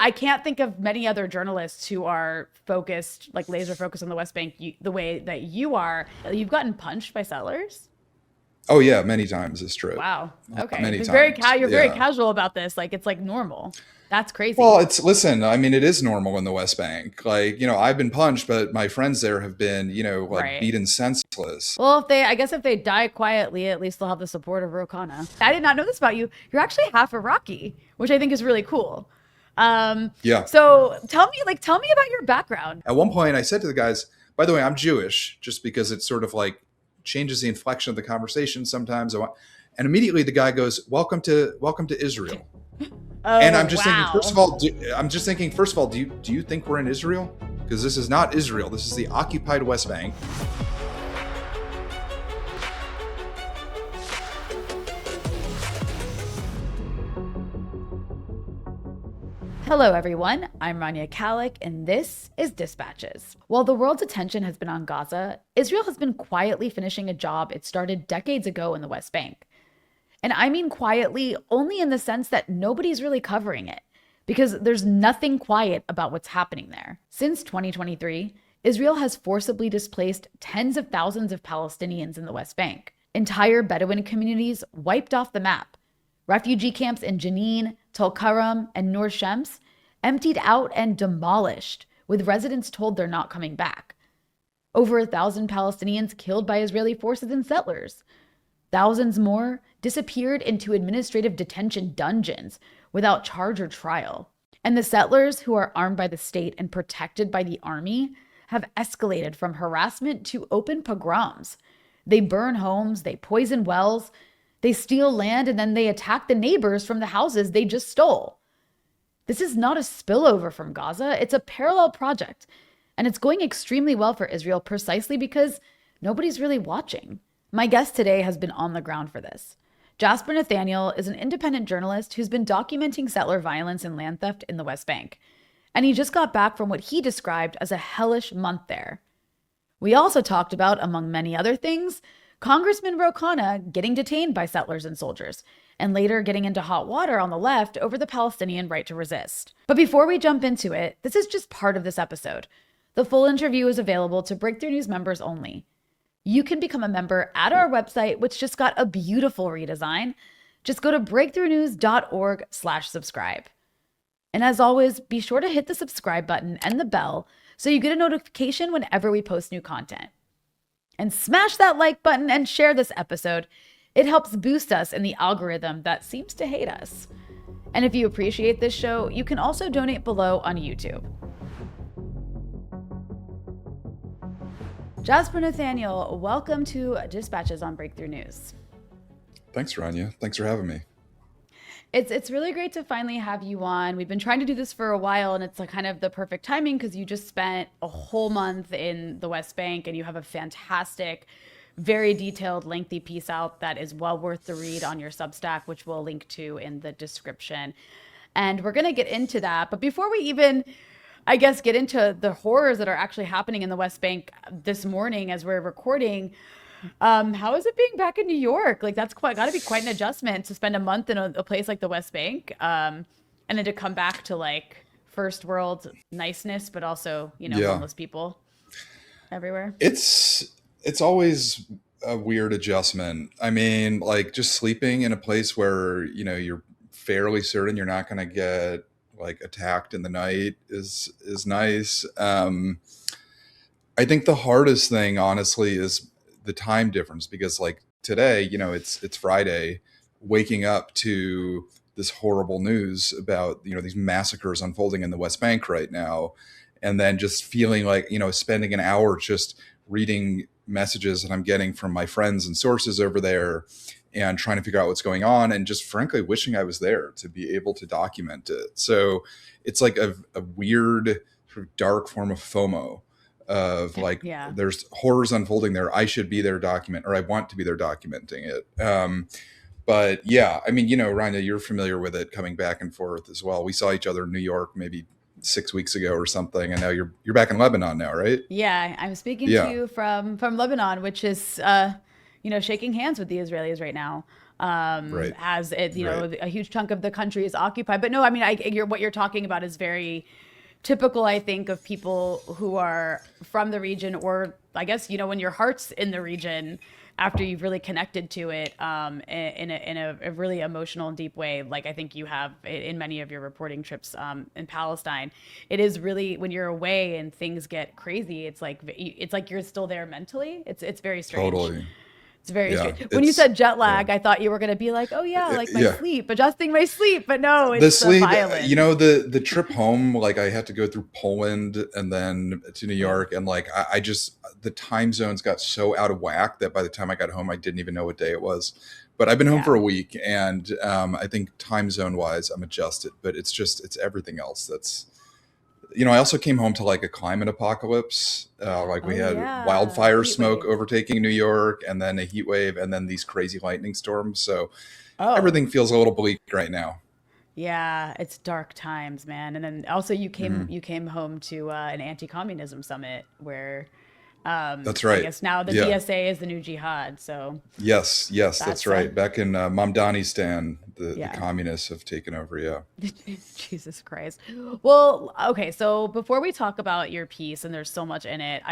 I can't think of many other journalists who are focused, like laser focused on the West Bank the way that you are. You've gotten punched by settlers? Oh yeah, many times is true. Wow. Okay. Many But times. you're very Yeah. casual about this. Like it's like normal. That's Well, crazy. listen, I mean, it is normal in the West Bank. Like, I've been punched, but my friends there have been, like Right. beaten senseless. Well, I guess if they die quietly, at least they'll have the support of Ro Khanna. I did not know this about you. You're actually half Iraqi, which I think is really cool. Yeah. So tell me about your background. At one point, I said to the guys, by the way, I'm Jewish, just because it sort of like changes the inflection of the conversation sometimes. And immediately the guy goes, welcome to Israel. And Oh, I'm just thinking, first of wow. all, do you think we're in Israel? Because this is not Israel. This is the occupied West Bank. Hello, everyone. I'm Rania Khalek, and this is Dispatches. While the world's attention has been on Gaza, Israel has been quietly finishing a job it started decades ago in the West Bank. And I mean quietly only in the sense that nobody's really covering it, because there's nothing quiet about what's happening there. Since 2023, Israel has forcibly displaced tens of thousands of Palestinians in the West Bank. Entire Bedouin communities wiped off the map. Refugee camps in Jenin, Tulkarem, and Nur Shems emptied out and demolished, with residents told they're not coming back. Over 1,000 Palestinians killed by Israeli forces and settlers. Thousands more disappeared into administrative detention dungeons without charge or trial. And the settlers, who are armed by the state and protected by the army, have escalated from harassment to open pogroms. They burn homes, they poison wells, they steal land, and then they attack the neighbors from the houses they just stole. This is not a spillover from Gaza, it's a parallel project. And it's going extremely well for Israel precisely because nobody's really watching. My guest today has been on the ground for this. Jasper Nathaniel is an independent journalist who's been documenting settler violence and land theft in the West Bank. And he just got back from what he described as a hellish month there. We also talked about, among many other things, Congressman Ro Khanna getting detained by settlers and soldiers, and later getting into hot water on the left over the Palestinian right to resist. But before we jump into it, this is just part of this episode. The full interview is available to Breakthrough News members only. You can become a member at our website, which just got a beautiful redesign. Just go to breakthroughnews.org/subscribe. And as always, be sure to hit the subscribe button and the bell so you get a notification whenever we post new content. And smash that like button and share this episode. It helps boost us in the algorithm that seems to hate us. And if you appreciate this show, you can also donate below on YouTube. Jasper Nathaniel, welcome to Dispatches on Breakthrough News. Thanks, Rania. Thanks for having me. It's really great to finally have you on. We've been trying to do this for a while, and it's like kind of the perfect timing because you just spent a whole month in the West Bank, and you have a fantastic, very detailed, lengthy piece out that is well worth the read on your Substack, which we'll link to in the description. And we're going to get into that. But before we even, I guess, get into the horrors that are actually happening in the West Bank this morning as we're recording, how is it being back in New York? Like that's got to be quite an adjustment to spend a month in a place like the West Bank, and then to come back to like first world niceness, but also Yeah. homeless people everywhere. It's always a weird adjustment. I mean, like just sleeping in a place where, you're fairly certain you're not going to get like attacked in the night is nice. I think the hardest thing, honestly, is the time difference because, like today, it's Friday, waking up to this horrible news about these massacres unfolding in the West Bank right now, and then just feeling like spending an hour just reading messages that I'm getting from my friends and sources over there, and trying to figure out what's going on, and just frankly wishing I was there to be able to document it. So it's like a weird sort of dark form of FOMO of like, Yeah. there's horrors unfolding there. I should be there or I want to be there documenting it. But yeah, I mean, Rania, you're familiar with it coming back and forth as well. We saw each other in New York maybe 6 weeks ago or something. And now you're back in Lebanon now, right? Yeah, I'm speaking to Yeah. you from Lebanon, which is shaking hands with the Israelis right now. Right. as it, Right. a huge chunk of the country is occupied. But no, I mean, what you're talking about is very typical, I think, of people who are from the region, or I guess, when your heart's in the region after you've really connected to it, in a really emotional and deep way, like I think you have in many of your reporting trips, in Palestine. It is really, when you're away and things get crazy, it's like you're still there mentally. It's very strange. Totally. It's very Yeah. strange. When you It's said jet yeah. lag, I thought you were going to be like, oh yeah, like my Yeah. sleep, adjusting my sleep. But no, The it's the sleep, violence. the trip home, like I had to go through Poland and then to New Yeah. York, and like I just the time zones got so out of whack that by the time I got home, I didn't even know what day it was. But I've been home for Yeah. a week, and I think time zone wise, I'm adjusted. But it's everything else that's I also came home to like a climate apocalypse. Like we Oh had yeah. wildfire Heat smoke wave. overtaking New York, and then a heat wave, and then these crazy lightning storms. So Oh, everything feels a little bleak right now. yeah, it's dark times, man. And then also you came Mhm. you came home to an anti-communism summit where, That's I right. guess now the Yeah. DSA is the new jihad. So Yes. Yes. That's that's right. Back in Mamdanistan, the yeah. communists have taken over. Yeah. Jesus Christ. Well, okay, so before we talk about your piece, and there's so much in it,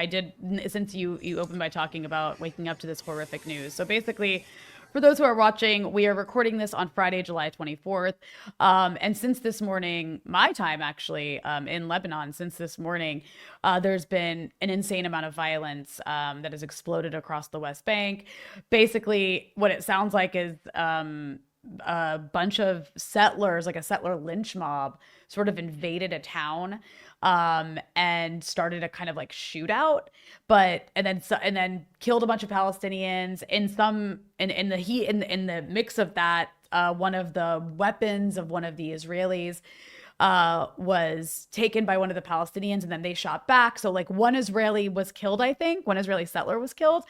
since you opened by talking about waking up to this horrific news. So basically, for those who are watching, we are recording this on Friday, July 24th. And since this morning, my time actually, in Lebanon, since this morning, there's been an insane amount of violence, that has exploded across the West Bank. Basically, what it sounds like is, a bunch of settlers, like a settler lynch mob, sort of invaded a town, and started a kind of like shootout, and then killed a bunch of Palestinians. In the heat, in the mix of that, one of the weapons of one of the Israelis was taken by one of the Palestinians, and then they shot back. So like one Israeli was killed, I think one Israeli settler was killed,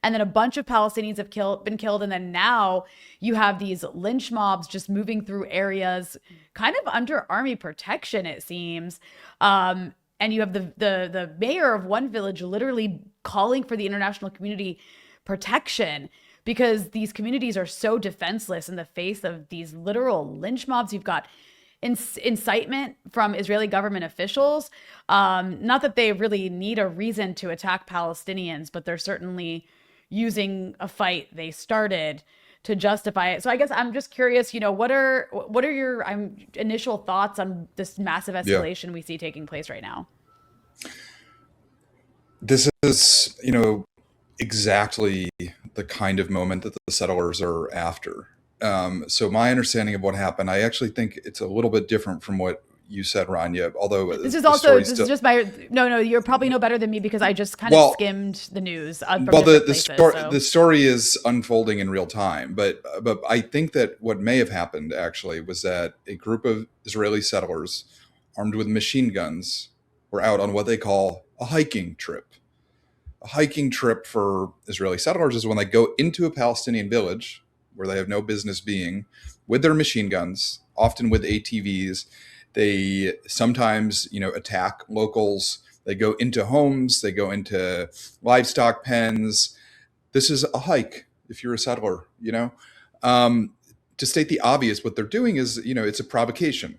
and then a bunch of Palestinians have been killed, and then now you have these lynch mobs just moving through areas, kind of under army protection, it seems. And you have the mayor of one village literally calling for the international community protection, because these communities are so defenseless in the face of these literal lynch mobs. You've got incitement from Israeli government officials. Not that they really need a reason to attack Palestinians, but they're certainly using a fight they started to justify it. So I guess I'm just curious, what are your initial thoughts on this massive Yeah. escalation we see taking place right now? This is, exactly the kind of moment that the settlers are after. So my understanding of what happened, I actually think it's a little bit different from what you said, Rania. Although the story This is still, just my no, you're probably no better than me, because I just kind of well, skimmed the news, from well, the different the places. story the So story is unfolding in real time. But I think that what may have happened actually was that a group of Israeli settlers, armed with machine guns, were out on what they call a hiking trip. A hiking trip for Israeli settlers is when they go into a Palestinian village where they have no business being with their machine guns, often with ATVs. They sometimes, attack locals. They go into homes, they go into livestock pens. This is a hike if you're a settler, Um, to state the obvious, what they're doing is, it's a provocation.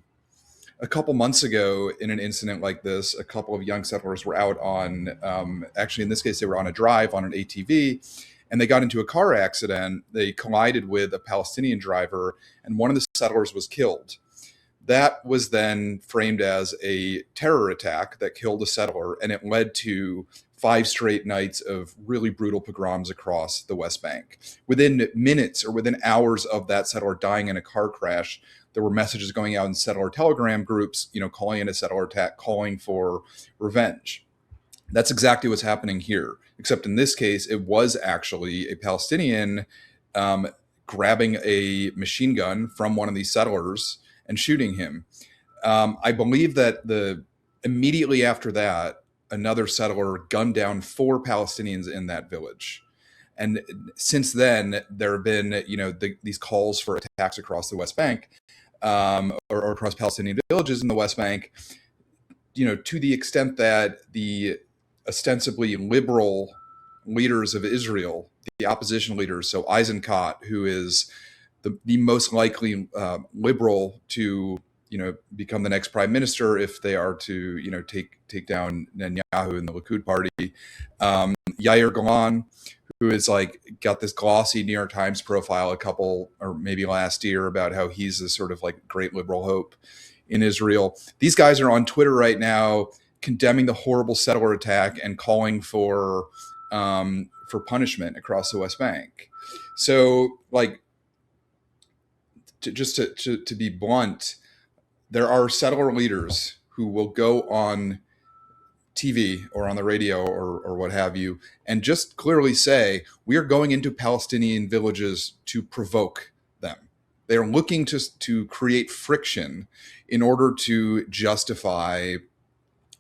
A couple months ago, in an incident like this, a couple of young settlers were out on, actually, in this case, they were on a drive on an ATV, and they got into a car accident. They collided with a Palestinian driver, and one of the settlers was killed. That was then framed as a terror attack that killed a settler, and it led to 5 straight nights of really brutal pogroms across the West Bank. Within minutes or within hours of that settler dying in a car crash, there were messages going out in settler telegram groups, calling it a settler attack, calling for revenge. That's exactly what's happening here, except in this case, it was actually a Palestinian um, grabbing a machine gun from one of these settlers and shooting him. I believe that the immediately after that, another settler gunned down 4 Palestinians in that village. And since then, there have been, these calls for attacks across the West Bank, or across Palestinian villages in the West Bank, to the extent that the ostensibly liberal leaders of Israel, the opposition leaders, so Eisenkot, who is the most likely liberal to become the next prime minister if they are to take down Netanyahu and the Likud party. Yair Golan, who is like got this glossy New York Times profile a couple or maybe last year about how he's a sort of like great liberal hope in Israel. These guys are on Twitter right now condemning the horrible settler attack and calling for punishment across the West Bank. So like to be blunt, there are settler leaders who will go on TV or on the radio or what have you, and just clearly say, we are going into Palestinian villages to provoke them. They are looking to create friction in order to justify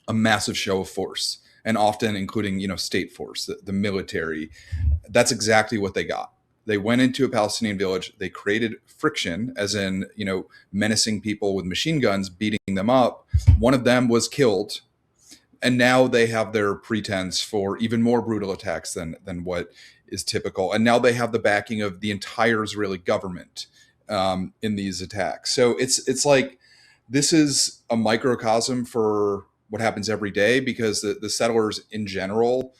a massive show of force, and often including, state force, the military. That's exactly what they got. They went into a Palestinian village. They created friction, as in, menacing people with machine guns, beating them up. One of them was killed. And now they have their pretense for even more brutal attacks than what is typical. And now they have the backing of the entire Israeli government in these attacks. So it's like, this is a microcosm for what happens every day, because the settlers in general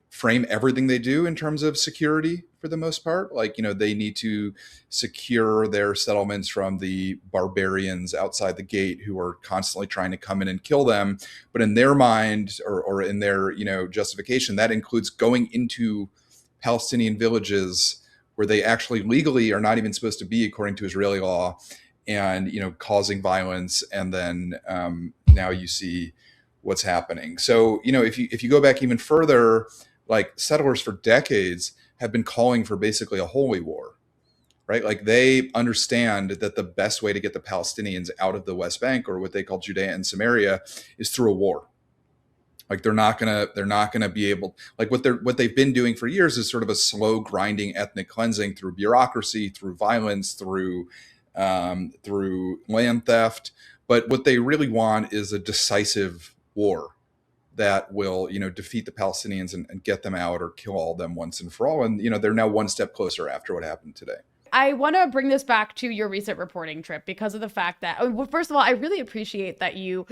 frame everything they do in terms of security for the most part. Like, they need to secure their settlements from the barbarians outside the gate who are constantly trying to come in and kill them. But in their mind or in their, justification, that includes going into Palestinian villages where they actually legally are not even supposed to be according to Israeli law, and, causing violence. And then now you see what's happening. So, if you go back even further, like, settlers for decades have been calling for basically a holy war, right? Like, they understand that the best way to get the Palestinians out of the West Bank, or what they call Judea and Samaria, is through a war. Like, they're not gonna be able, like, what they've been doing for years is sort of a slow grinding ethnic cleansing through bureaucracy, through violence, through land theft. But what they really want is a decisive war that will, defeat the Palestinians and get them out, or kill all of them once and for all. And, they're now one step closer after what happened today. I want to bring this back to your recent reporting trip, because of the fact that, well, first of all, I really appreciate that you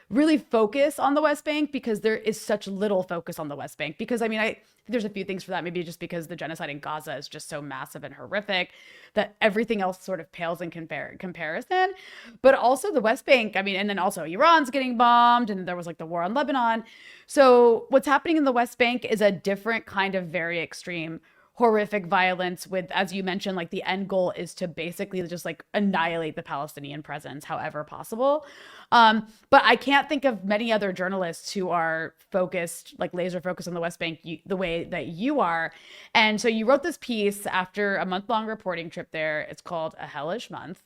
really focus on the West Bank, because there is such little focus on the West Bank. Because I think there's a few things for that. Maybe just because the genocide in Gaza is just so massive and horrific that everything else sort of pales in comparison. But also the West Bank, and then also Iran's getting bombed, and there was like the war on Lebanon. So what's happening in the West Bank is a different kind of very extreme horrific violence with, as you mentioned, like the end goal is to basically just like annihilate the Palestinian presence however possible. But I can't think of many other journalists who are focused, like laser focused on the West Bank the way that you are. And so you wrote this piece after a month-long reporting trip there. It's called A Hellish Month.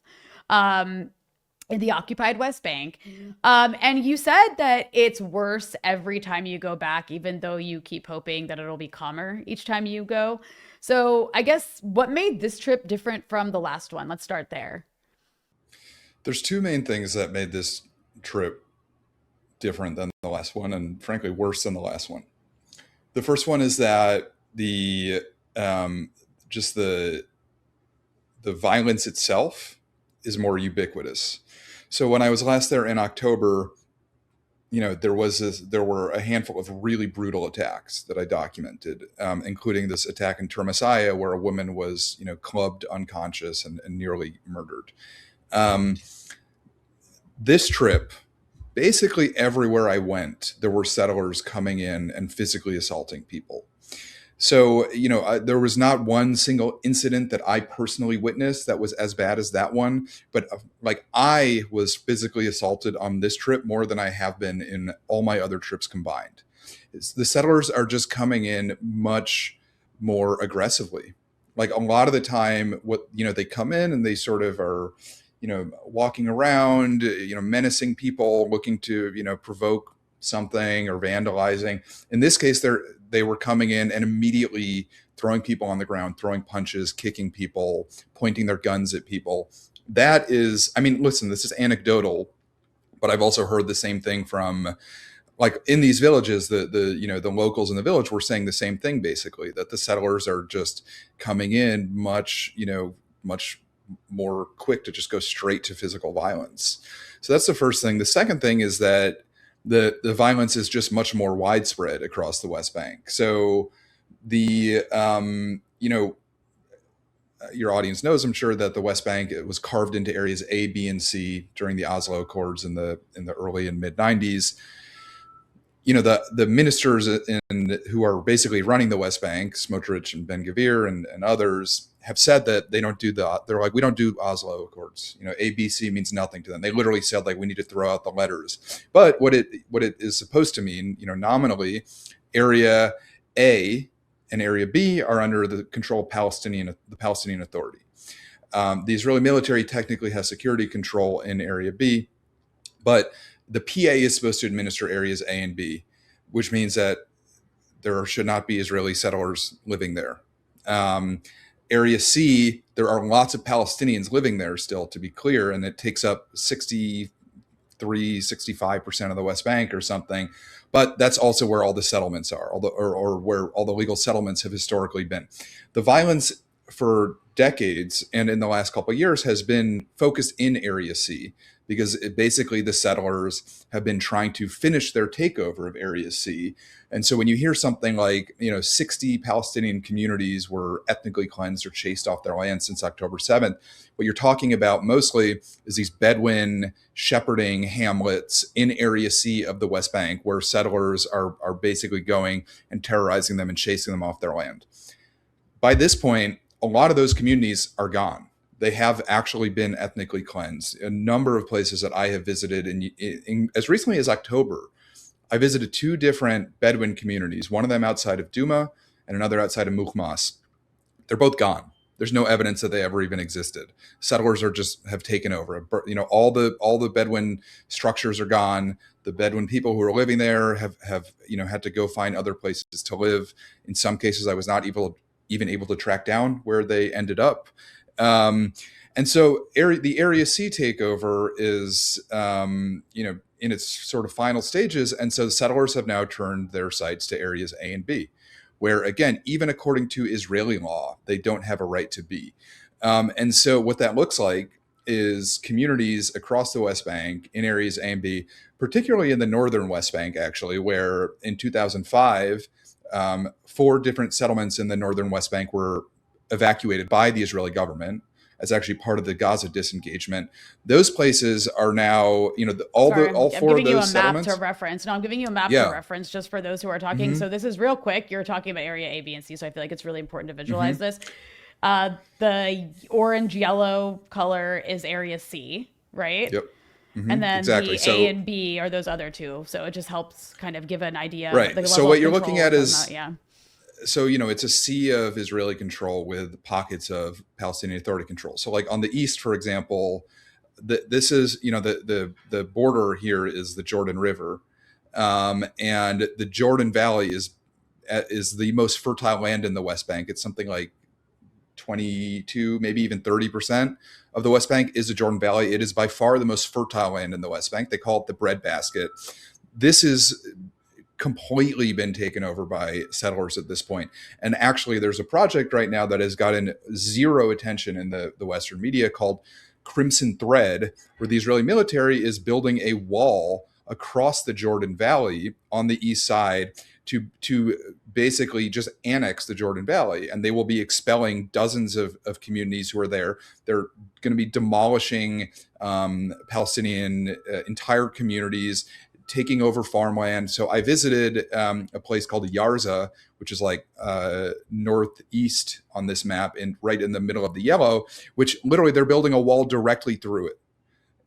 In the occupied West Bank. And you said that it's worse every time you go back, even though you keep hoping that it'll be calmer each time you go. So I guess, what made this trip different from the last one? Let's start there. There's two main things that made this trip different than the last one, and frankly worse than the last one. The first one is that the violence itself is more ubiquitous. So when I was last there in October, there were a handful of really brutal attacks that I documented, including this attack in Termasaya where a woman was, clubbed unconscious and nearly murdered. This trip, basically everywhere I went, there were settlers coming in and physically assaulting people. So, there was not one single incident that I personally witnessed that was as bad as that one. But like, I was physically assaulted on this trip more than I have been in all my other trips combined. The settlers are just coming in much more aggressively. Like, a lot of the time, they come in and they sort of are, walking around, menacing people, looking to, provoke something or vandalizing. In this case, they were coming in and immediately throwing people on the ground, throwing punches, kicking people, pointing their guns at people. That is, listen, this is anecdotal, but I've also heard the same thing from, like, in these villages, the locals in the village were saying the same thing, basically, that the settlers are just coming in much more quick to just go straight to physical violence. So that's the first thing. The second thing is that the violence is just much more widespread across the West Bank. So the your audience knows, I'm sure, that the West Bank, it was carved into areas A, B, and C during the Oslo Accords in the early and mid 90s. The ministers who are basically running the West Bank, Smotrich and Ben-Gvir and others, have said that they don't do they're like, we don't do Oslo Accords. A, B, C means nothing to them. They literally said, like, we need to throw out the letters. But what it is supposed to mean, nominally, Area A and Area B are under the control of the Palestinian Authority. The Israeli military technically has security control in Area B, but the PA is supposed to administer areas A and B, which means that there should not be Israeli settlers living there. Area C, there are lots of Palestinians living there still, to be clear, and it takes up 65% of the West Bank or something. But that's also where all the settlements are, or where all the legal settlements have historically been. The violence for decades and in the last couple of years has been focused in Area C, because basically the settlers have been trying to finish their takeover of Area C. And so when you hear something like, 60 Palestinian communities were ethnically cleansed or chased off their land since October 7th, what you're talking about mostly is these Bedouin shepherding hamlets in Area C of the West Bank, where settlers are basically going and terrorizing them and chasing them off their land. By this point, a lot of those communities are gone. They have actually been ethnically cleansed. A number of places that I have visited, in as recently as October, I visited 2 different Bedouin communities, one of them outside of Duma and another outside of Mukhmas. They're both gone. There's no evidence that they ever even existed. Settlers have taken over. All the Bedouin structures are gone. The Bedouin people who are living there have had to go find other places to live. In some cases, I was not even able to track down where they ended up. And so the Area C takeover is, in its sort of final stages. And so the settlers have now turned their sights to areas A and B, where, again, even according to Israeli law, they don't have a right to be. And so what that looks like is communities across the West Bank in areas A and B, particularly in the northern West Bank, actually, where in 2005, 4 different settlements in the northern West Bank were evacuated by the Israeli government as actually part of the Gaza disengagement. Those places are now, all 4 of those settlements. I'm giving you a map to reference. No, I'm giving you a map to reference just for those who are talking. Mm-hmm. So this is real quick. You're talking about area A, B, and C. So I feel like it's really important to visualize this. The orange yellow color is area C, right? Yep. Mm-hmm. And then exactly. A and B are those other 2. So it just helps kind of give an idea. Right. Of so what you're looking at is, yeah. So, it's a sea of Israeli control with pockets of Palestinian Authority control. So like on the east, for example, this is, the border here is the Jordan River. And the Jordan Valley is the most fertile land in the West Bank. It's something like 22, maybe even 30% of the West Bank is the Jordan Valley. It is by far the most fertile land in the West Bank. They call it the breadbasket. This is completely been taken over by settlers at this point. And actually, there's a project right now that has gotten zero attention in the Western media called Crimson Thread, where the Israeli military is building a wall across the Jordan Valley on the east side to basically just annex the Jordan Valley. And they will be expelling dozens of communities who are there. They're going to be demolishing Palestinian entire communities, taking over farmland. So I visited a place called Yarza, which is like northeast on this map, and right in the middle of the yellow, which literally they're building a wall directly through it.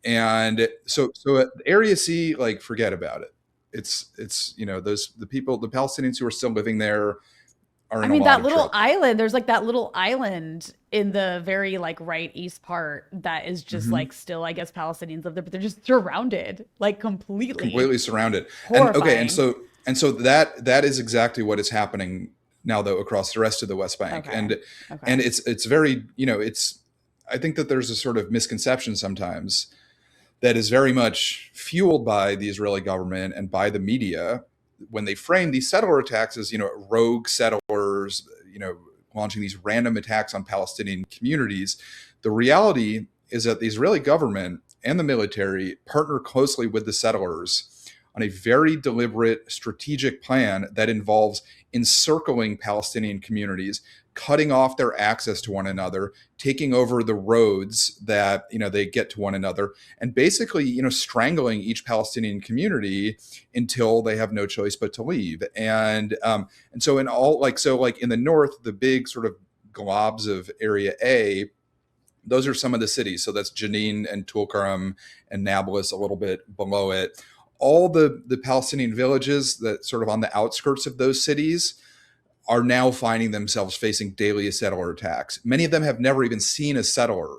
And so Area C, like, forget about it. It's the people, the Palestinians who are still living there are in a lot that of little trouble. island, there's like that little island in the very like right east part that is just like still, I guess, Palestinians live there, but they're just surrounded, like completely surrounded. Horrifying. And so that is exactly what is happening now, though, across the rest of the West Bank. Okay. And it's very, I think that there's a sort of misconception sometimes that is very much fueled by the Israeli government and by the media when they frame these settler attacks as, rogue settlers, launching these random attacks on Palestinian communities. The reality is that the Israeli government and the military partner closely with the settlers on a very deliberate strategic plan that involves encircling Palestinian communities, cutting off their access to one another, taking over the roads that they get to one another, and basically strangling each Palestinian community until they have no choice but to leave. And so in all like in the north, the big sort of globs of Area A, those are some of the cities. So that's Jenin and Tulkarm and Nablus a little bit below it. All the Palestinian villages that sort of on the outskirts of those cities are now finding themselves facing daily settler attacks. Many of them have never even seen a settler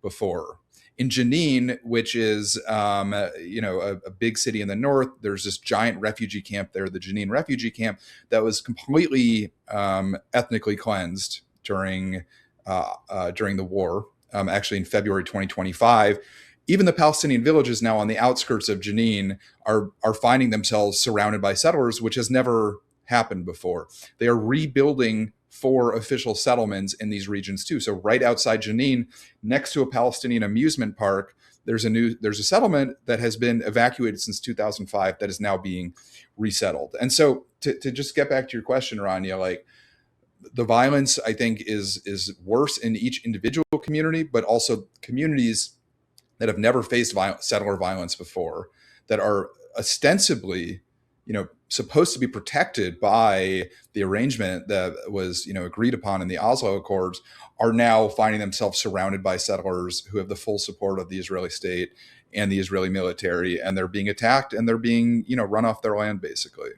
before. In Jenin, which is a big city in the north, there's this giant refugee camp there, the Jenin refugee camp, that was completely ethnically cleansed during the war. Actually, in February 2025, even the Palestinian villages now on the outskirts of Jenin are finding themselves surrounded by settlers, which has never happened before. They are rebuilding 4 official settlements in these regions too. So right outside Jenin, next to a Palestinian amusement park, there's a settlement that has been evacuated since 2005 that is now being resettled. And so to just get back to your question, Rania, like the violence, I think, is worse in each individual community, but also communities that have never faced settler violence before, that are ostensibly, supposed to be protected by the arrangement that was, agreed upon in the Oslo Accords, are now finding themselves surrounded by settlers who have the full support of the Israeli state and the Israeli military, and they're being attacked and they're being, run off their land, basically.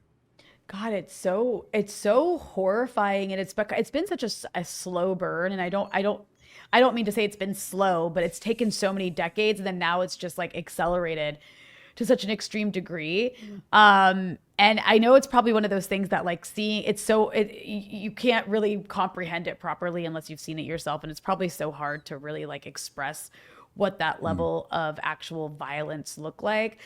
God, it's so horrifying, and it's been such a slow burn, and I don't mean to say it's been slow, but it's taken so many decades, and then now it's just like accelerated to such an extreme degree. And I know it's probably one of those things that like seeing you can't really comprehend it properly unless you've seen it yourself, and it's probably so hard to really like express what that level of actual violence looks like.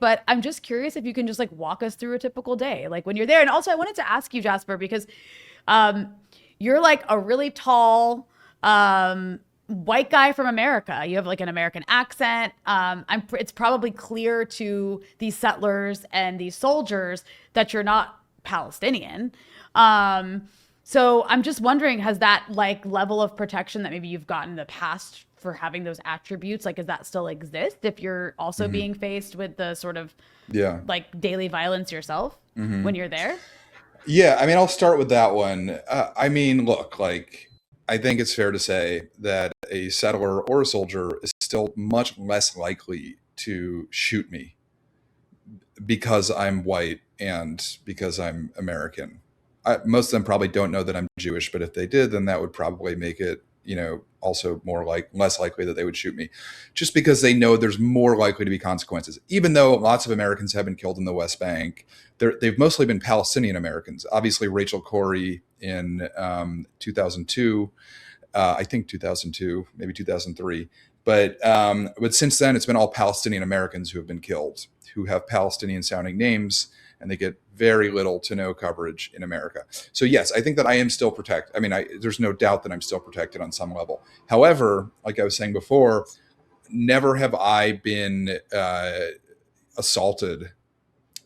But I'm just curious if you can just like walk us through a typical day, like when you're there. And also I wanted to ask you, Jasper, because you're like a really tall white guy from America. You have like an American accent. It's probably clear to these settlers and these soldiers that you're not Palestinian. So I'm just wondering, has that like level of protection that maybe you've gotten in the past for having those attributes, like, does that still exist if you're also being faced with the sort of like daily violence yourself when you're there? Yeah, I mean, I'll start with that one. I mean, look, like, I think it's fair to say that a settler or a soldier is still much less likely to shoot me because I'm white and because I'm American. Most of them probably don't know that I'm Jewish, but if they did, then that would probably make it, also less likely that they would shoot me, just because they know there's more likely to be consequences. Even though lots of Americans have been killed in the West Bank, they've mostly been Palestinian Americans. Obviously, Rachel Corrie in 2002, I think 2002, maybe 2003. But since then, it's been all Palestinian Americans who have been killed, who have Palestinian sounding names, and they get very little to no coverage in America. So yes, I think that I am still protected. I mean, there's no doubt that I'm still protected on some level. However, like I was saying before, never have I been assaulted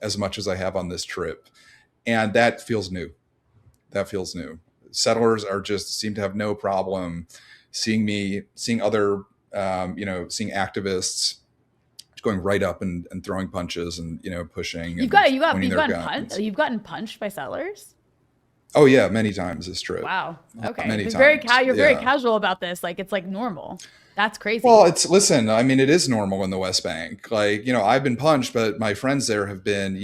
as much as I have on this trip. And that feels new. Settlers seem to have no problem seeing me, seeing other, seeing activists going right up and throwing punches and pushing. You've gotten punched by settlers. Oh yeah, many times this trip. Wow. Okay. Many times. You're very casual about this. Like it's like normal. That's crazy. Well, listen, I mean, it is normal in the West Bank. Like, I've been punched, but my friends there have been,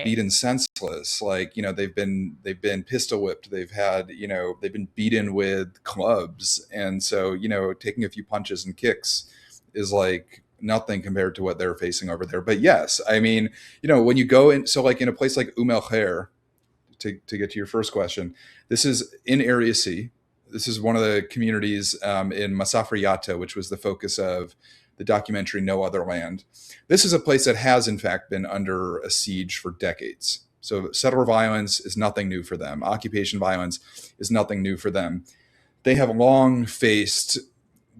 beaten senseless. Like, they've been pistol whipped. They've had, they've been beaten with clubs. And so, taking a few punches and kicks is like nothing compared to what they're facing over there. But yes, I mean, when you go in, so like in a place like El Khair, to get to your first question, this is in Area C. This is one of the communities in Masafra Yatta, which was the focus of the documentary No Other Land. This is a place that has, in fact, been under a siege for decades. So settler violence is nothing new for them. Occupation violence is nothing new for them. They have long faced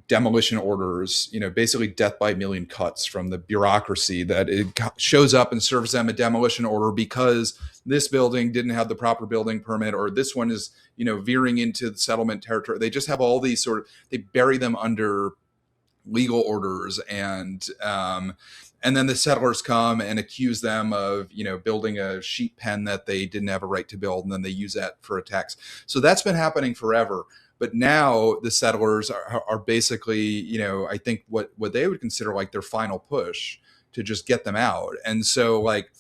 demolition orders, basically death by a million cuts from the bureaucracy that it shows up and serves them a demolition order because this building didn't have the proper building permit, or this one is, veering into the settlement territory. They just have all these they bury them under legal orders, and then the settlers come and accuse them of, building a sheep pen that they didn't have a right to build, and then they use that for attacks. So that's been happening forever. But now the settlers are basically, I think what they would consider like their final push to just get them out. And so, like,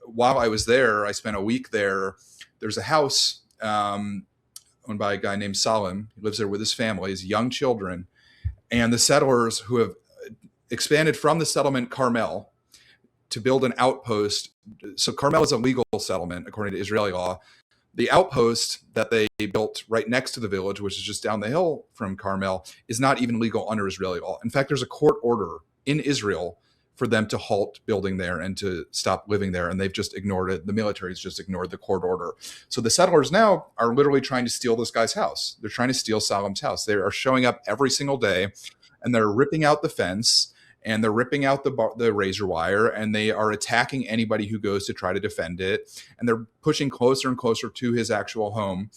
while I was there, I spent a week there. There's a house owned by a guy named Salim. He lives there with his family, his young children. And the settlers who have expanded from the settlement Carmel to build an outpost. So Carmel is a legal settlement according to Israeli law. The outpost that they built right next to the village, which is just down the hill from Carmel, is not even legal under Israeli law. In fact, there's a court order in Israel for them to halt building there and to stop living there. And they've just ignored it. The military's just ignored the court order. So the settlers now are literally trying to steal this guy's house. They're trying to steal Salim's house. They are showing up every single day, and they're ripping out the fence, and they're ripping out the razor wire, and they are attacking anybody who goes to try to defend it. And they're pushing closer and closer to his actual home.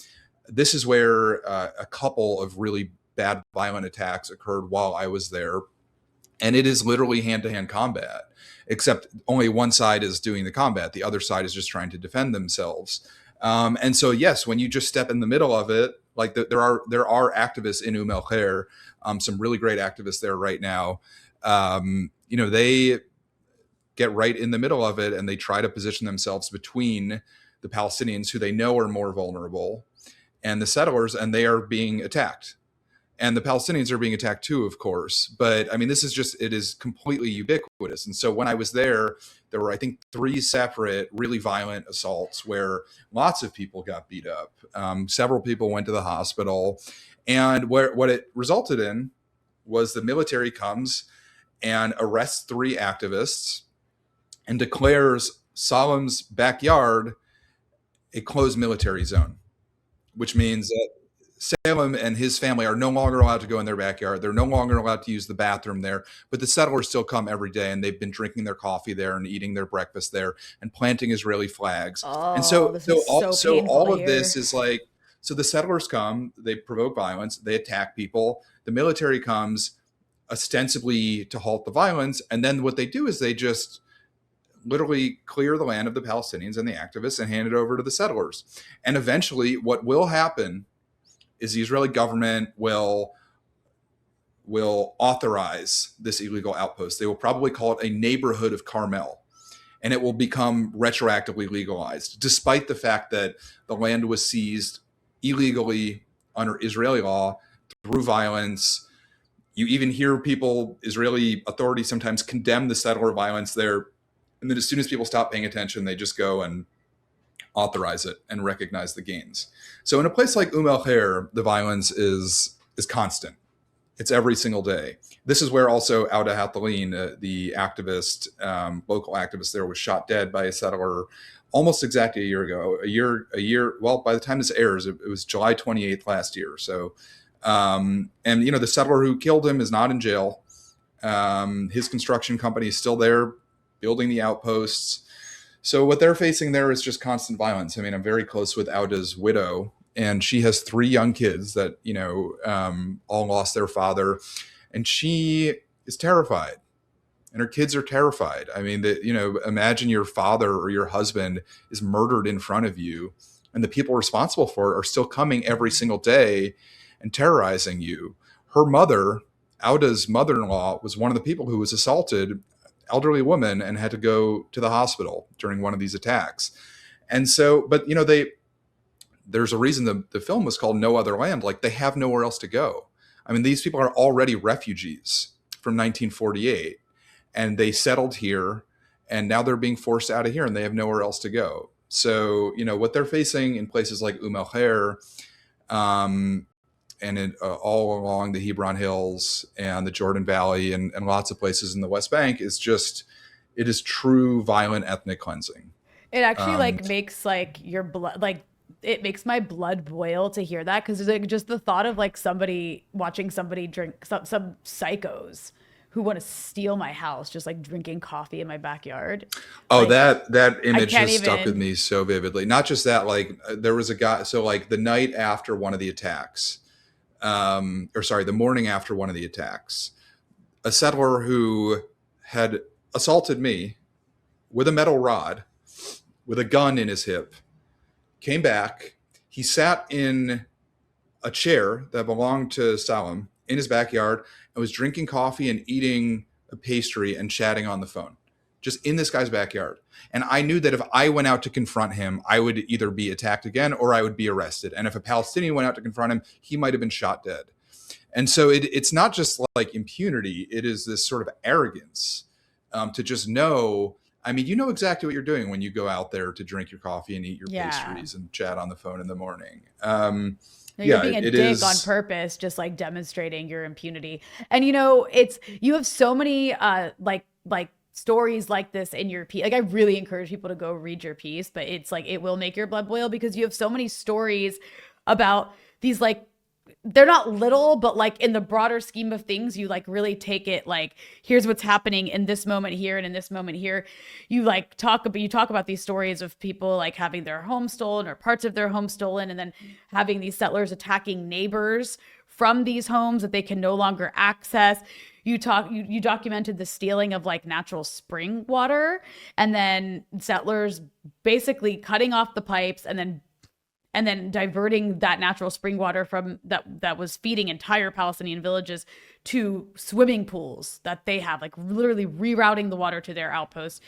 This is where a couple of really bad violent attacks occurred while I was there. And it is literally hand-to-hand combat, except only one side is doing the combat. The other side is just trying to defend themselves. And so, yes, when you just step in the middle of it, like there are activists in El Khair, some really great activists there right now. They get right in the middle of it, and they try to position themselves between the Palestinians, who they know are more vulnerable, and the settlers, and they are being attacked. And the Palestinians are being attacked too, of course. But I mean, it is completely ubiquitous. And so when I was there were, I think, 3 separate really violent assaults where lots of people got beat up. Several people went to the hospital. And what it resulted in was the military comes and arrests 3 activists and declares Salim's backyard a closed military zone, which means that Salim and his family are no longer allowed to go in their backyard. They're no longer allowed to use the bathroom there, but the settlers still come every day, and they've been drinking their coffee there and eating their breakfast there and planting Israeli flags. And Oh, this is so painful all to of this hear. is like, so the settlers come, they provoke violence, they attack people. The military comes ostensibly to halt the violence. And then what they do is they just literally clear the land of the Palestinians and the activists and hand it over to the settlers. And eventually what will happen is the Israeli government will authorize this illegal outpost. They will probably call it a neighborhood of Carmel, and it will become retroactively legalized, despite the fact that the land was seized illegally under Israeli law through violence. You even hear Israeli authorities sometimes condemn the settler violence there. And then as soon as people stop paying attention, they just go and authorize it and recognize the gains. So in a place like El Khair, the violence is constant. It's every single day. This is where also Auda Hathalin, the activist, local activist there, was shot dead by a settler almost exactly a year ago. A year. Well, by the time this airs, it was July 28th last year. So, and the settler who killed him is not in jail. His construction company is still there, building the outposts. So what they're facing there is just constant violence. I mean, I'm very close with Auda's widow, and she has 3 young kids that, all lost their father. And she is terrified, and her kids are terrified. I mean, imagine your father or your husband is murdered in front of you, and the people responsible for it are still coming every single day and terrorizing you. Her mother, Auda's mother-in-law, was one of the people who was assaulted, elderly woman, and had to go to the hospital during one of these attacks. And so, but there's a reason the film was called No Other Land. Like, they have nowhere else to go. I mean, these people are already refugees from 1948, and they settled here, and now they're being forced out of here, and they have nowhere else to go. So, what they're facing in places like El Khair, and all along the Hebron Hills and the Jordan Valley and lots of places in the West Bank it is true violent ethnic cleansing. It actually Um, like makes like your blood like it makes my blood boil to hear that, because like just the thought of like somebody watching somebody drink, some psychos who want to steal my house, just like drinking coffee in my backyard. Oh, Like that I image can't has stuck with even. me so vividly. Not just that, like there was a guy. So like the night after one of the attacks, or sorry, the morning after one of the attacks, a settler who had assaulted me with a metal rod, with a gun in his hip, came back. He sat in a chair that belonged to Salim in his backyard and was drinking coffee and eating a pastry and chatting on the phone, just in this guy's backyard. And I knew that if I went out to confront him, I would either be attacked again or I would be arrested. And if a Palestinian went out to confront him, he might have been shot dead. And so it's not just like impunity, it is this sort of arrogance, to just know. I mean, you know exactly what you're doing when you go out there to drink your coffee and eat your Yeah. pastries and chat on the phone in the morning. No, you're Yeah, being a it dick is. on purpose, just like demonstrating your impunity. And you have so many like stories like this in your piece. Like I really encourage people to go read your piece, but it's like it will make your blood boil, because you have so many stories about these, like, they're not little, but like in the broader scheme of things, you like really take it like, here's what's happening in this moment here and in this moment here. You talk about these stories of people like having their home stolen or parts of their home stolen, and then having these settlers attacking neighbors from these homes that they can no longer access. You documented the stealing of like natural spring water, and then settlers basically cutting off the pipes and then diverting that natural spring water from that was feeding entire Palestinian villages to swimming pools that they have, like literally rerouting the water to their outposts.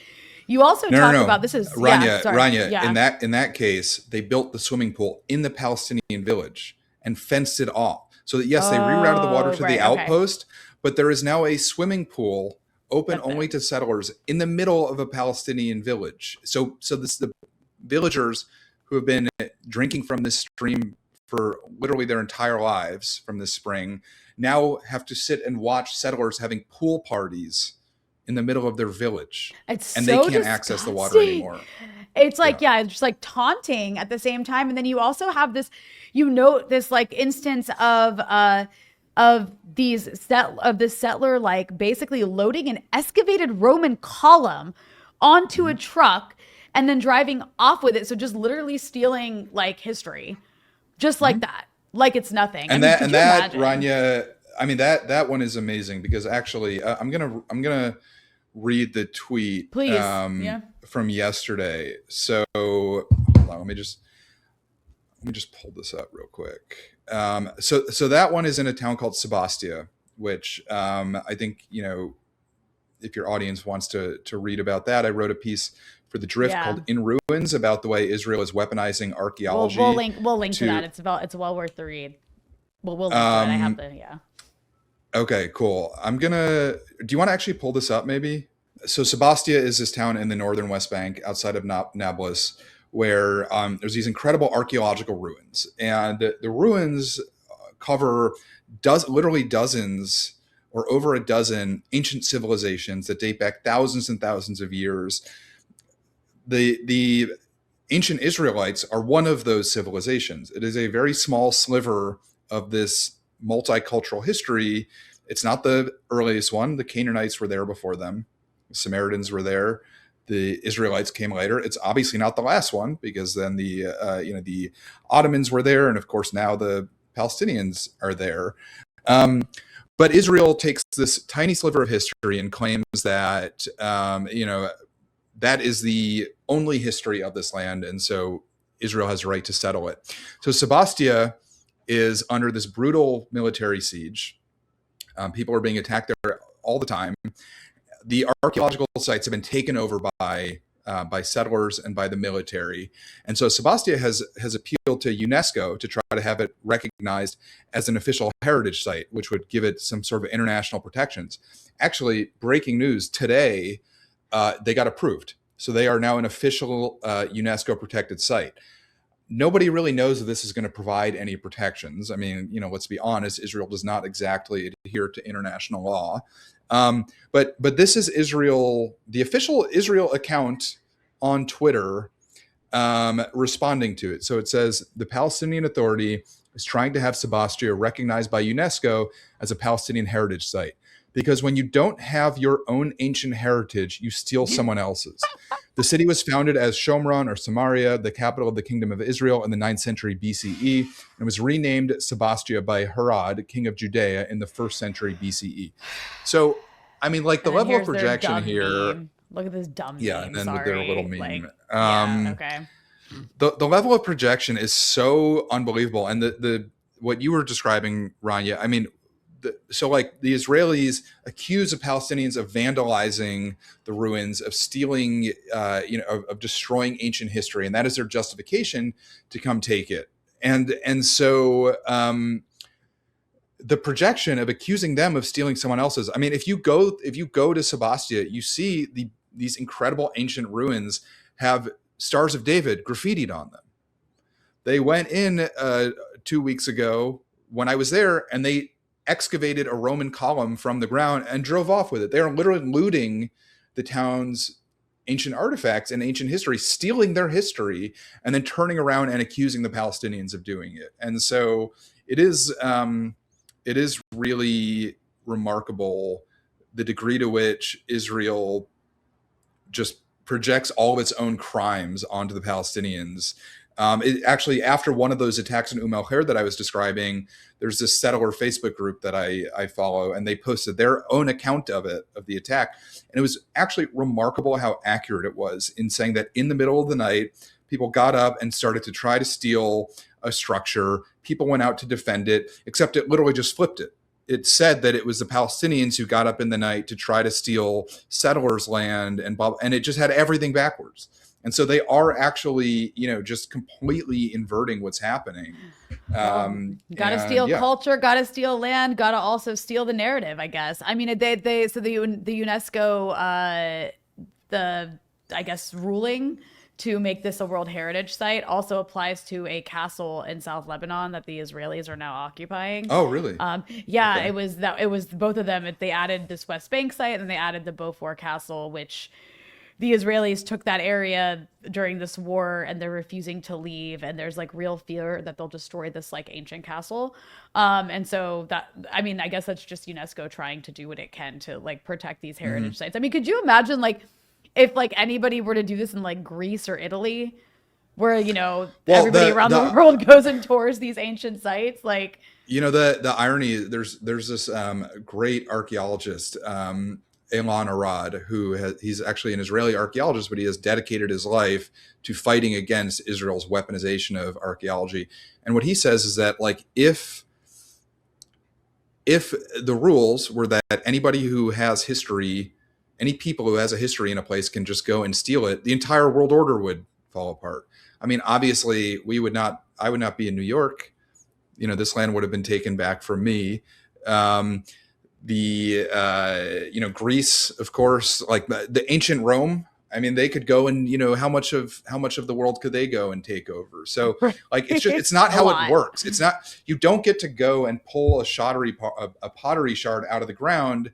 You also No, talk no, no. about this is Rania, sorry. Rania, Yeah. in that case, they built the swimming pool in the Palestinian village and fenced it off. So that yes, they rerouted the water Oh, to right. the Okay. outpost, but there is now a swimming pool open That's fair. only to settlers in the middle of a Palestinian village. So this the villagers who have been drinking from this stream for literally their entire lives from this spring now have to sit and watch settlers having pool parties in the middle of their village, It's and so they can't access the water disgusting. anymore. It's like, Yeah. it's just like taunting at the same time. And then you also have this, this like instance of this settler like basically loading an excavated Roman column onto a truck and then driving off with it. So just literally stealing like history, just like that, like it's nothing. And I mean, that could and you that imagine? Rania, I mean that one is amazing because actually I'm gonna read the tweet Please. Yeah. from yesterday. So hold on, let me just pull this up real quick. So that one is in a town called Sebastia, which I think if your audience wants to read about that, I wrote a piece for the Drift Yeah. called "In Ruins" about the way Israel is weaponizing archaeology. We'll link to that. It's well worth the read. We'll link to it. I have the, yeah. Okay, cool. Do you want to actually pull this up maybe? So Sebastia is this town in the northern West Bank outside of Nablus where there's these incredible archaeological ruins. And the ruins cover literally dozens or over a dozen ancient civilizations that date back thousands and thousands of years. The ancient Israelites are one of those civilizations. It is a very small sliver of this multicultural history. It's not the earliest one. The Canaanites were there before them. The Samaritans were there. The Israelites came later. It's obviously not the last one because then the Ottomans were there, and of course now the Palestinians are there. But Israel takes this tiny sliver of history and claims that that is the only history of this land, and so Israel has a right to settle it. So Sebastia is under this brutal military siege. People are being attacked there all the time. The archaeological sites have been taken over by settlers and by the military, and so Sebastia has appealed to UNESCO to try to have it recognized as an official heritage site, which would give it some sort of international protections. Actually, breaking news today, they got approved, so they are now an official UNESCO protected site. Nobody really knows if this is going to provide any protections. I mean, let's be honest, Israel does not exactly adhere to international law. But this is Israel, the official Israel account on Twitter responding to it. So it says the Palestinian Authority is trying to have Sebastia recognized by UNESCO as a Palestinian heritage site. Because when you don't have your own ancient heritage, you steal someone else's. The city was founded as Shomron or Samaria, the capital of the Kingdom of Israel in the 9th century BCE, and was renamed Sebastia by Herod, king of Judea, in the 1st century BCE. So, I mean, like the level of projection here. Meme. Look at this dumb Yeah, meme. and then with Sorry. their little meme. Yeah, okay. The level of projection is so unbelievable, and the what you were describing, Rania. I mean, so like the Israelis accuse the Palestinians of vandalizing the ruins, of stealing, of destroying ancient history, and that is their justification to come take it. And so the projection of accusing them of stealing someone else's. I mean, if you go to Sebastia, you see these incredible ancient ruins have Stars of David graffitied on them. They went in 2 weeks ago when I was there, and they excavated a Roman column from the ground and drove off with it. They are literally looting the town's ancient artifacts and ancient history, stealing their history, and then turning around and accusing the Palestinians of doing it. And so it is really remarkable the degree to which Israel just projects all of its own crimes onto the Palestinians. It actually, after one of those attacks in El-Khair that I was describing, there's this settler Facebook group that I follow, and they posted their own account of the attack. And it was actually remarkable how accurate it was in saying that in the middle of the night, people got up and started to try to steal a structure. People went out to defend it, except it literally just flipped it. It said that it was the Palestinians who got up in the night to try to steal settlers' land, and it just had everything backwards. And so they are actually, just completely inverting what's happening. Got to steal culture, got to steal land, got to also steal the narrative, I guess. I mean, the UNESCO, I guess, ruling to make this a World Heritage Site also applies to a castle in South Lebanon that the Israelis are now occupying. Oh, really? Yeah, okay. It was both of them. They added this West Bank site, and they added the Beaufort Castle, which the Israelis took that area during this war, and they're refusing to leave. And there's like real fear that they'll destroy this like ancient castle. And so I guess that's just UNESCO trying to do what it can to like protect these heritage sites. I mean, could you imagine like if like anybody were to do this in like Greece or Italy, where, everybody around the world goes and tours these ancient sites? Like, the irony, there's this great archaeologist, Elan Arad, he's actually an Israeli archaeologist, but he has dedicated his life to fighting against Israel's weaponization of archaeology. And what he says is that, like, if the rules were that anybody who has history, any people who has a history in a place can just go and steal it, the entire world order would fall apart. I mean, obviously, I would not be in New York. This land would have been taken back from me. Greece, of course, like the ancient Rome. I mean, they could go and, how much of the world could they go and take over? So like, it's not how it works. It's not, you don't get to go and pull a pottery shard out of the ground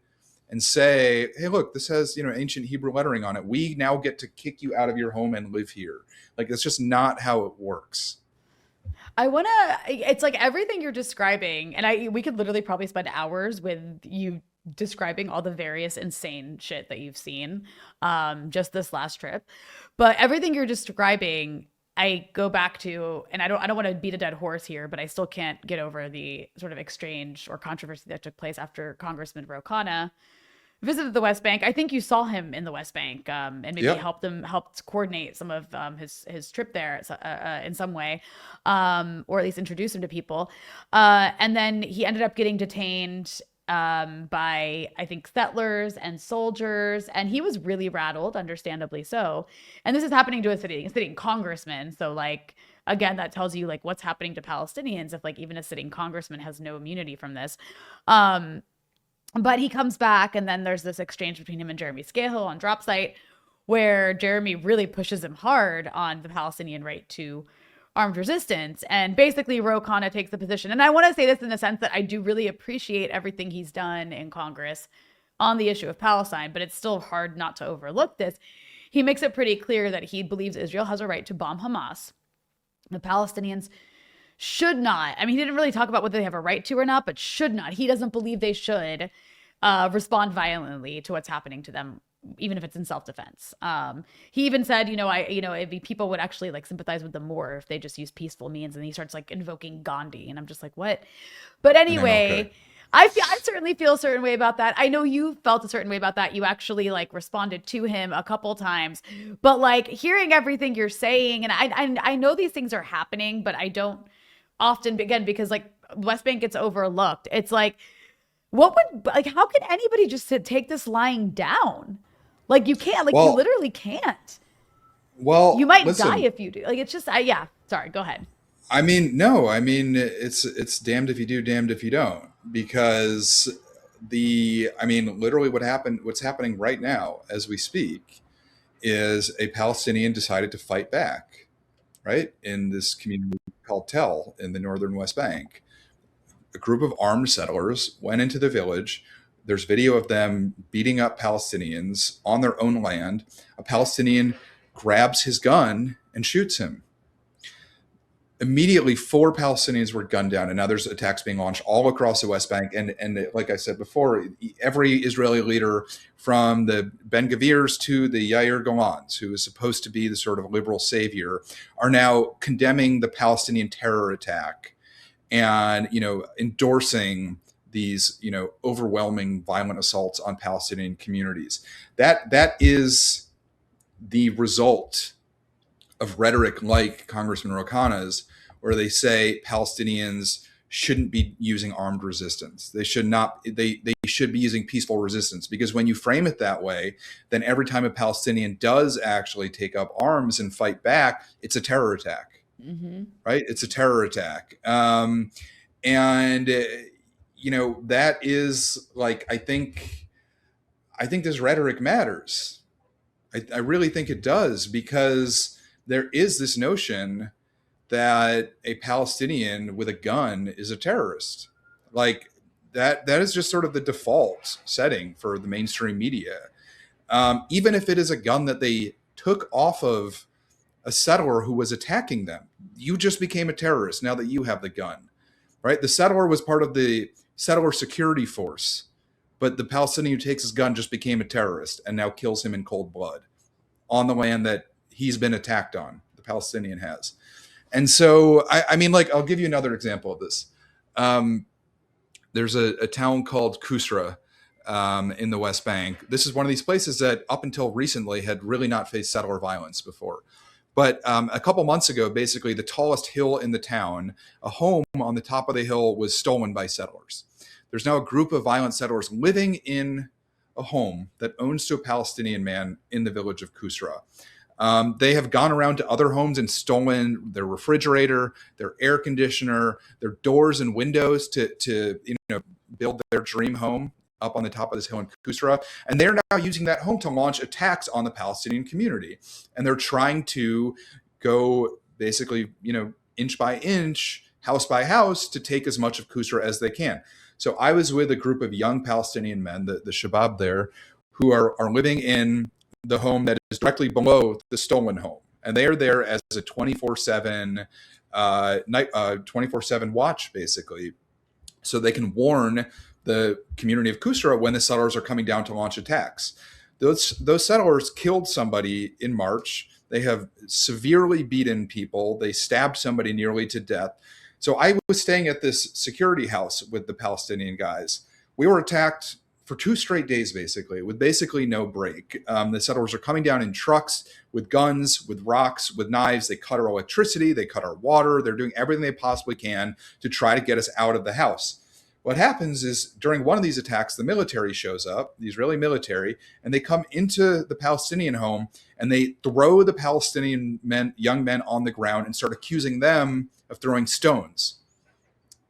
and say, hey, look, this has, ancient Hebrew lettering on it. We now get to kick you out of your home and live here. Like, that's just not how it works. It's like everything you're describing, and we could literally probably spend hours with you describing all the various insane shit that you've seen just this last trip. But everything you're describing, I go back to, and I don't want to beat a dead horse here, but I still can't get over the sort of exchange or controversy that took place after Congressman Ro Khanna visited the West Bank. I think you saw him in the West Bank, and maybe helped coordinate some of his trip there in some way, or at least introduce him to people. And then he ended up getting detained by, I think, settlers and soldiers, and he was really rattled, understandably so. And this is happening to a sitting congressman. So like, again, that tells you like what's happening to Palestinians if like even a sitting congressman has no immunity from this. But he comes back, and then there's this exchange between him and Jeremy Scahill on Drop Site, where Jeremy really pushes him hard on the Palestinian right to armed resistance. And basically, Ro Khanna takes the position. And I want to say this in the sense that I do really appreciate everything he's done in Congress on the issue of Palestine, but it's still hard not to overlook this. he makes it pretty clear that he believes Israel has a right to bomb Hamas. The Palestinians should not. I mean, he didn't really talk about whether they have a right to or not, but should not. He doesn't believe they should respond violently to what's happening to them, even if it's in self-defense. He even said, people would actually like sympathize with them more if they just use peaceful means. And he starts like invoking Gandhi, and I'm just like, what? But anyway, I certainly feel a certain way about that. I know you felt a certain way about that. You actually like responded to him a couple times, but like hearing everything you're saying, and I know these things are happening, but I don't often, again, because like West Bank gets overlooked. It's like, how can anybody just take this lying down? Like you can't, like you literally can't. Well, you might die if you do. Like it's just, yeah. Sorry, go ahead. I mean, no, I mean it's damned if you do, damned if you don't, because literally what's happening right now as we speak is a Palestinian decided to fight back, right? In this community called Tel in the northern West Bank. A group of armed settlers went into the village. There's video of them beating up Palestinians on their own land. A Palestinian grabs his gun and shoots him. Immediately, 4 Palestinians were gunned down, and now there's attacks being launched all across the West Bank. And like I said before, every Israeli leader, from the Ben Gavirs to the Yair Golans, who is supposed to be the sort of liberal savior, are now condemning the Palestinian terror attack and endorsing these overwhelming violent assaults on Palestinian communities. That is the result of rhetoric like Congressman Ro Khanna's, where they say Palestinians shouldn't be using armed resistance. They should not. They should be using peaceful resistance, because when you frame it that way, then every time a Palestinian does actually take up arms and fight back, it's a terror attack, right? It's a terror attack, and that is like I think this rhetoric matters. I really think it does, because there is this notion that a Palestinian with a gun is a terrorist. Like that is just sort of the default setting for the mainstream media. Even if it is a gun that they took off of a settler who was attacking them, you just became a terrorist now that you have the gun, right? The settler was part of the settler security force, but the Palestinian who takes his gun just became a terrorist and now kills him in cold blood on the land that he's been attacked on, the Palestinian has. And so, I'll give you another example of this. There's a town called Kusra in the West Bank. This is one of these places that up until recently had really not faced settler violence before. But a couple months ago, basically the tallest hill in the town, a home on the top of the hill was stolen by settlers. There's now a group of violent settlers living in a home that owns to a Palestinian man in the village of Kusra. They have gone around to other homes and stolen their refrigerator, their air conditioner, their doors and windows to build their dream home up on the top of this hill in Kusra. And they're now using that home to launch attacks on the Palestinian community. And they're trying to go basically, inch by inch, house by house, to take as much of Kusra as they can. So I was with a group of young Palestinian men, the Shabab there, who are living in the home that is directly below the stolen home. And they are there as a 24/7 watch, basically, so they can warn the community of Kusra when the settlers are coming down to launch attacks. Those settlers killed somebody in March. They have severely beaten people. They stabbed somebody nearly to death. So I was staying at this security house with the Palestinian guys. We were attacked for 2 straight days, basically, with basically no break. The settlers are coming down in trucks with guns, with rocks, with knives. They cut our electricity. They cut our water. They're doing everything they possibly can to try to get us out of the house. What happens is during one of these attacks, the military shows up, the Israeli military, and they come into the Palestinian home and they throw the Palestinian young men on the ground and start accusing them of throwing stones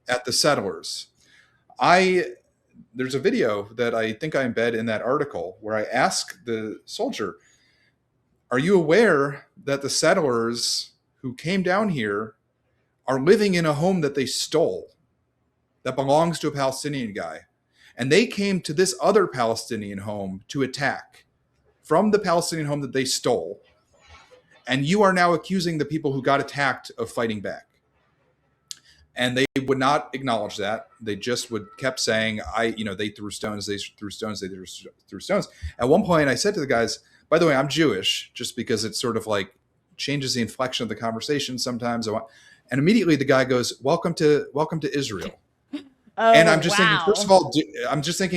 at the settlers. There's a video that I think I embed in that article where I ask the soldier, are you aware that the settlers who came down here are living in a home that they stole, that belongs to a Palestinian guy? And they came to this other Palestinian home to attack. from the Palestinian home that they stole, and you are now accusing the people who got attacked of fighting back. And they would not acknowledge that. They just kept saying, they threw stones, they threw stones, they threw stones. At one point, I said to the guys, by the way, I'm Jewish, just because it sort of like changes the inflection of the conversation sometimes. And immediately the guy goes, welcome to Israel. And I'm just thinking,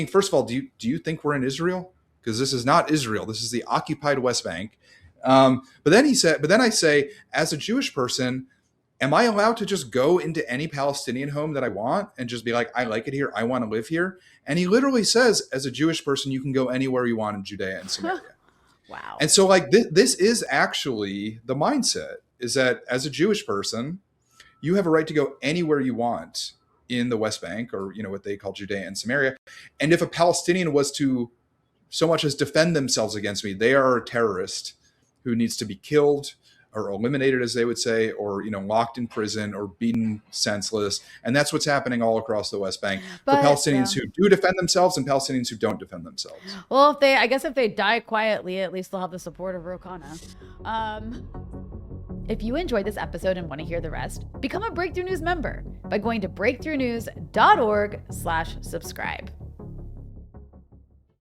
first of all, do you think we're in Israel? Because this is not Israel. This is the occupied West Bank. But then I say, as a Jewish person, am I allowed to just go into any Palestinian home that I want and just be like, I like it here, I want to live here? And he literally says, as a Jewish person, you can go anywhere you want in Judea and Samaria. Wow. And so like this is actually the mindset, is that as a Jewish person, you have a right to go anywhere you want in the West Bank, or what they call Judea and Samaria. And if a Palestinian was to so much as defend themselves against me, they are a terrorist who needs to be killed or eliminated, as they would say, or locked in prison or beaten senseless. And that's what's happening all across the West Bank for Palestinians who do defend themselves and Palestinians who don't defend themselves. Well, if they die quietly, at least they'll have the support of Ro Khanna. If you enjoyed this episode and want to hear the rest, become a Breakthrough News member by going to breakthroughnews.org/subscribe.